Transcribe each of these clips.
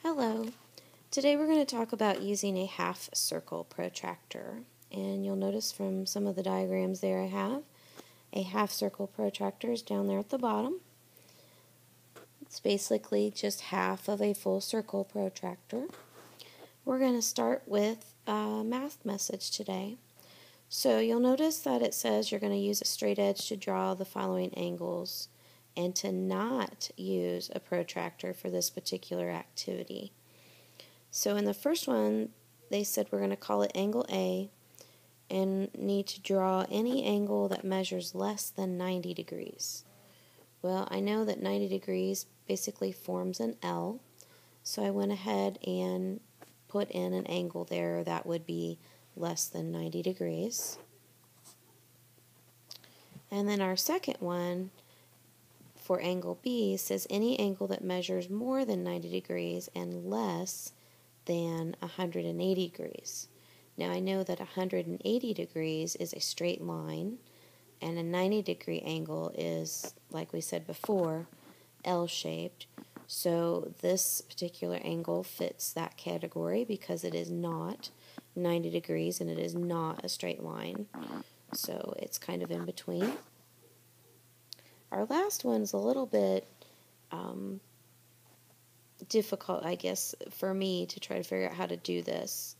Hello. Today we're going to talk about using a half circle protractor. And you'll notice from some of the diagrams there I have a half circle protractor is down there at the bottom. It's basically just half of a full circle protractor. We're going to start with a math message today. So you'll notice that it says you're going to use a straight edge to draw the following angles and to not use a protractor for this particular activity. So in the first one, they said we're going to call it angle A and need to draw any angle that measures less than 90 degrees. Well, I know that 90 degrees basically forms an L, so I went ahead and put in an angle there that would be less than 90 degrees. And then our second one, for angle B, says any angle that measures more than 90 degrees and less than 180 degrees. Now I know that 180 degrees is a straight line, and a 90 degree angle is, like we said before, L-shaped. So this particular angle fits that category because it is not 90 degrees and it is not a straight line. So it's kind of in between. Our last one's a little bit difficult, I guess, for me to try to figure out how to do this.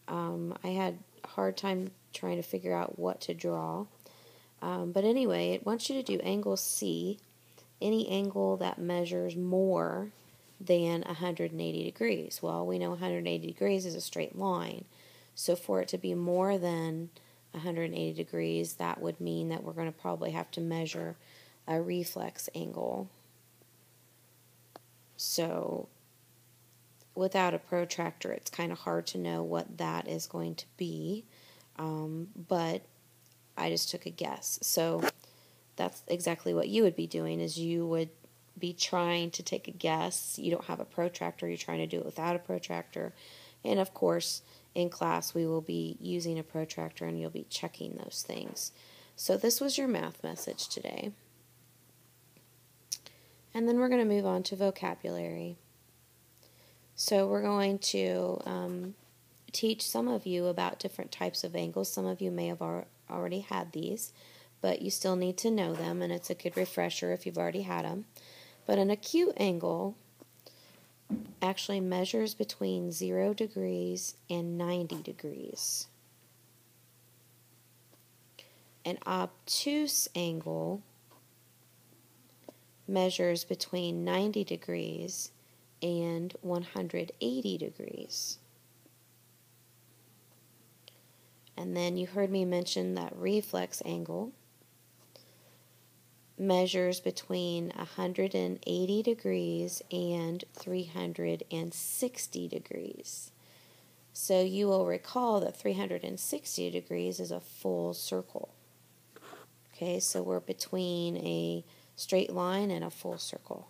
I had a hard time trying to figure out what to draw. But anyway, it wants you to do angle C, any angle that measures more than 180 degrees. Well, we know 180 degrees is a straight line. So for it to be more than 180 degrees, that would mean that we're going to probably have to measure a reflex angle. So without a protractor, it's kind of hard to know what that is going to be, but I just took a guess. So that's exactly what you would be doing, is you would be trying to take a guess. You don't have a protractor, you're trying to do it without a protractor. And of course, in class we will be using a protractor and you'll be checking those things. So this was your math message today. And then we're going to move on to vocabulary. So we're going to teach some of you about different types of angles. Some of you may have already had these, but you still need to know them, and it's a good refresher if you've already had them. But an acute angle actually measures between 0 degrees and 90 degrees. An obtuse angle measures between 90 degrees and 180 degrees. And then you heard me mention that reflex angle measures between 180 degrees and 360 degrees. So you will recall that 360 degrees is a full circle. Okay, so we're between a straight line and a full circle.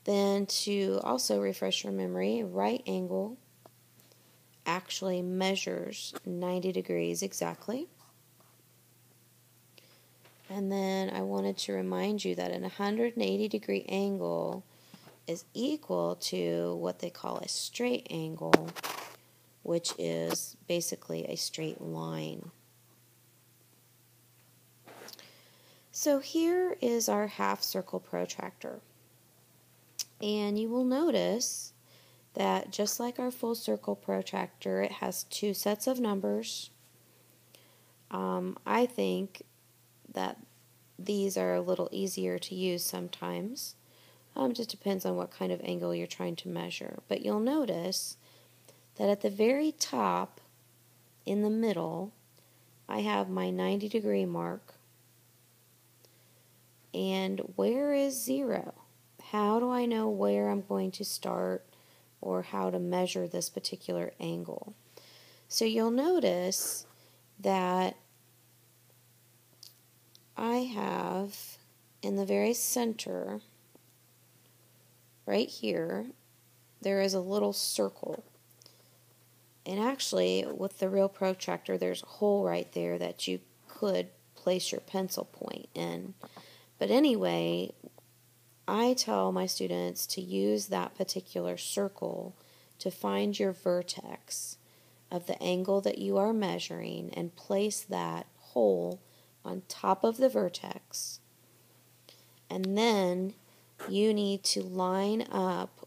Then to also refresh your memory, right angle actually measures 90 degrees exactly. And then I wanted to remind you that an 180 degree angle is equal to what they call a straight angle, which is basically a straight line. So here is our half circle protractor. And you will notice that just like our full circle protractor, it has two sets of numbers. I think that these are a little easier to use sometimes. Just depends on what kind of angle you're trying to measure. But you'll notice that at the very top, in the middle, I have my 90 degree mark. And where is 0? How do I know where I'm going to start or how to measure this particular angle? So you'll notice that I have in the very center, right here, there is a little circle. And actually, with the real protractor, there's a hole right there that you could place your pencil point in. But anyway, I tell my students to use that particular circle to find your vertex of the angle that you are measuring and place that hole on top of the vertex. And then you need to line up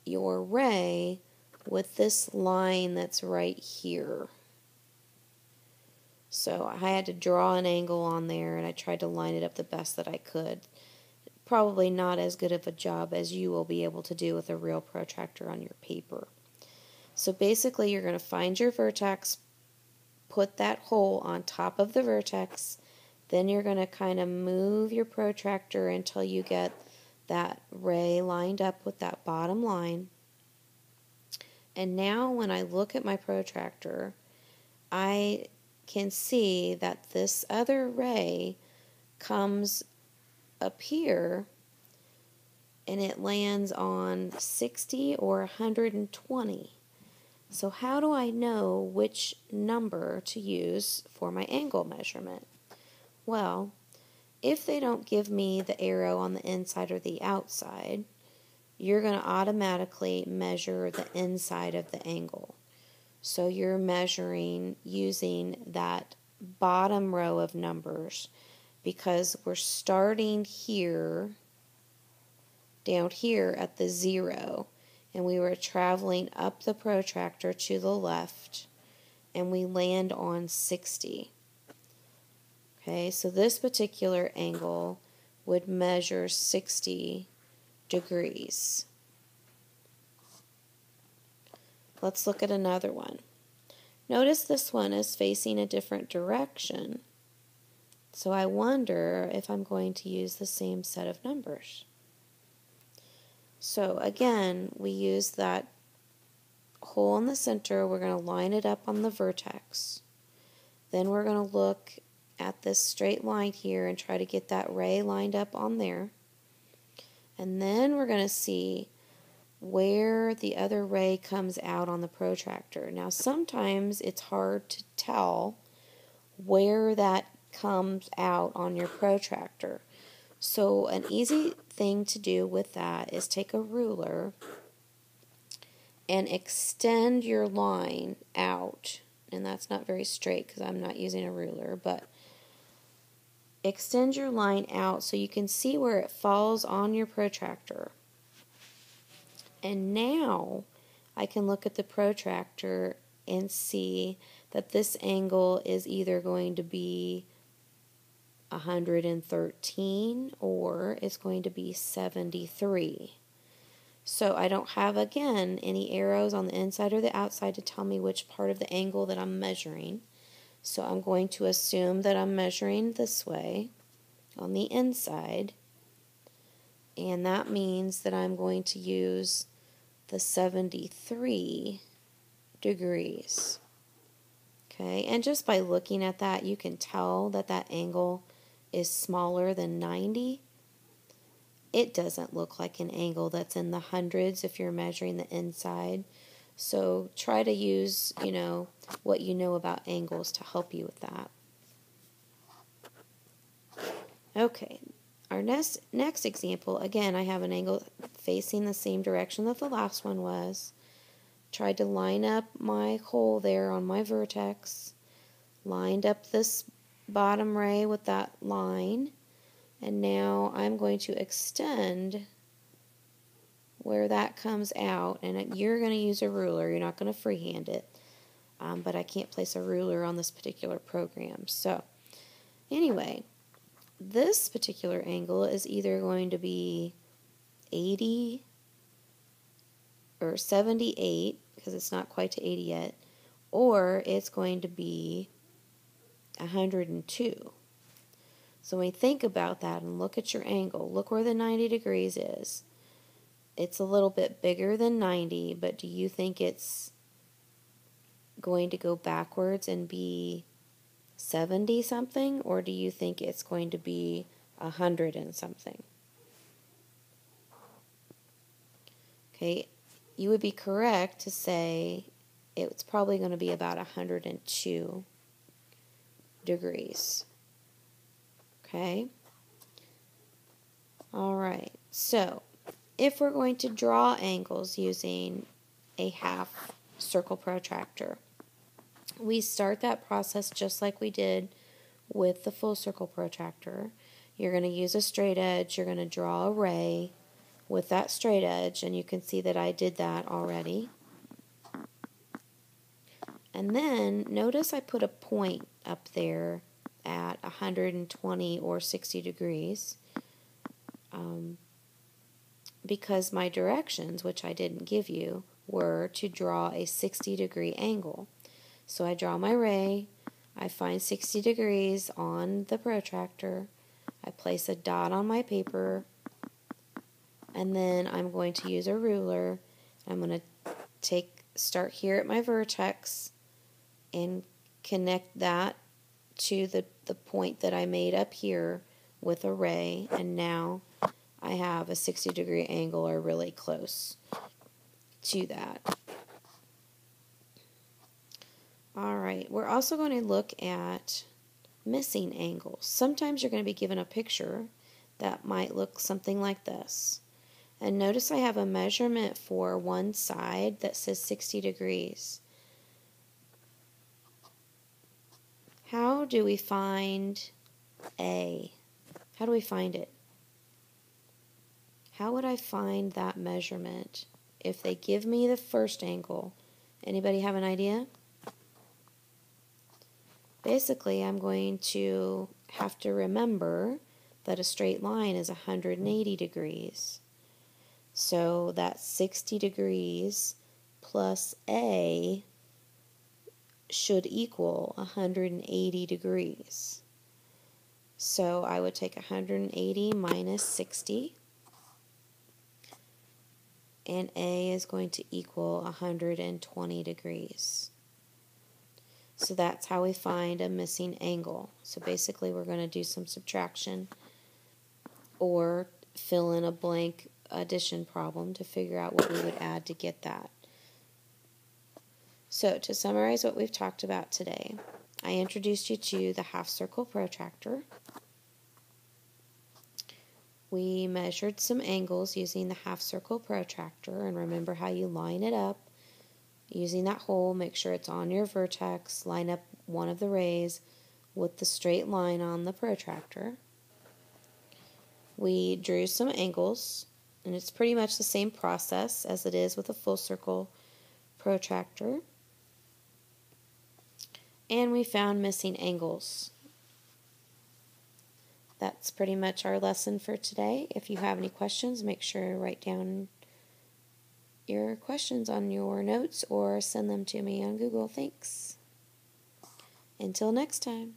your ray with this line that's right here. So I had to draw an angle on there, and I tried to line it up the best that I could. Probably not as good of a job as you will be able to do with a real protractor on your paper. So basically you're going to find your vertex, put that hole on top of the vertex, then you're going to kind of move your protractor until you get that ray lined up with that bottom line. And now when I look at my protractor, I can see that this other ray comes up here and it lands on 60 or 120. So how do I know which number to use for my angle measurement? Well, if they don't give me the arrow on the inside or the outside, you're going to automatically measure the inside of the angle. So you're measuring using that bottom row of numbers because we're starting here, down here at the 0, and we were traveling up the protractor to the left, and we land on 60. Okay, so this particular angle would measure 60 degrees. Let's look at another one. Notice this one is facing a different direction. So I wonder if I'm going to use the same set of numbers. So again, we use that hole in the center. We're going to line it up on the vertex. Then we're going to look at this straight line here and try to get that ray lined up on there. And then we're going to see where the other ray comes out on the protractor. Now sometimes it's hard to tell where that comes out on your protractor. So an easy thing to do with that is take a ruler and extend your line out. And that's not very straight because I'm not using a ruler, but extend your line out so you can see where it falls on your protractor. And now I can look at the protractor and see that this angle is either going to be 113 or it's going to be 73. So I don't have, again, any arrows on the inside or the outside to tell me which part of the angle that I'm measuring. So I'm going to assume that I'm measuring this way on the inside. And that means that I'm going to use the 73 degrees. Okay, and just by looking at that, you can tell that that angle is smaller than 90. It doesn't look like an angle that's in the hundreds if you're measuring the inside. So try to use, what you know about angles to help you with that. Okay, our next example, again, I have an angle facing the same direction that the last one was. Tried to line up my hole there on my vertex. Lined up this bottom ray with that line. And now I'm going to extend where that comes out. And you're going to use a ruler. You're not going to freehand it. But I can't place a ruler on this particular program. So, anyway, this particular angle is either going to be 80 or 78, because it's not quite to 80 yet, or it's going to be 102. So when you think about that and look at your angle, look where the 90 degrees is. It's a little bit bigger than 90, but do you think it's going to go backwards and be 70 something, or do you think it's going to be 100 and something? Okay, you would be correct to say it's probably going to be about 102 degrees. Okay? Alright, so if we're going to draw angles using a half circle protractor, we start that process just like we did with the full circle protractor. You're going to use a straight edge, you're going to draw a ray with that straight edge, and you can see that I did that already. And then notice I put a point up there at 120 or 60 degrees because my directions, which I didn't give you, were to draw a 60-degree angle. So I draw my ray, I find 60 degrees on the protractor, I place a dot on my paper, and then I'm going to use a ruler. I'm going to start here at my vertex and connect that to the point that I made up here with a ray, and now I have a 60-degree angle or really close to that. Alright, we're also going to look at missing angles. Sometimes you're going to be given a picture that might look something like this. And notice I have a measurement for one side that says 60 degrees. How do we find A? How do we find it? How would I find that measurement if they give me the first angle? Anybody have an idea? Basically, I'm going to have to remember that a straight line is 180 degrees. So that's 60 degrees plus A should equal 180 degrees. So I would take 180 minus 60, and A is going to equal 120 degrees. So that's how we find a missing angle. So basically we're going to do some subtraction or fill in a blank addition problem to figure out what we would add to get that. So to summarize what we've talked about today, I introduced you to the half circle protractor. We measured some angles using the half circle protractor, and remember how you line it up using that hole. Make sure it's on your vertex. Line up one of the rays with the straight line on the protractor. We drew some angles, and it's pretty much the same process as it is with a full circle protractor. And we found missing angles. That's pretty much our lesson for today. If you have any questions, make sure to write down your questions on your notes or send them to me on Google. Thanks. Until next time.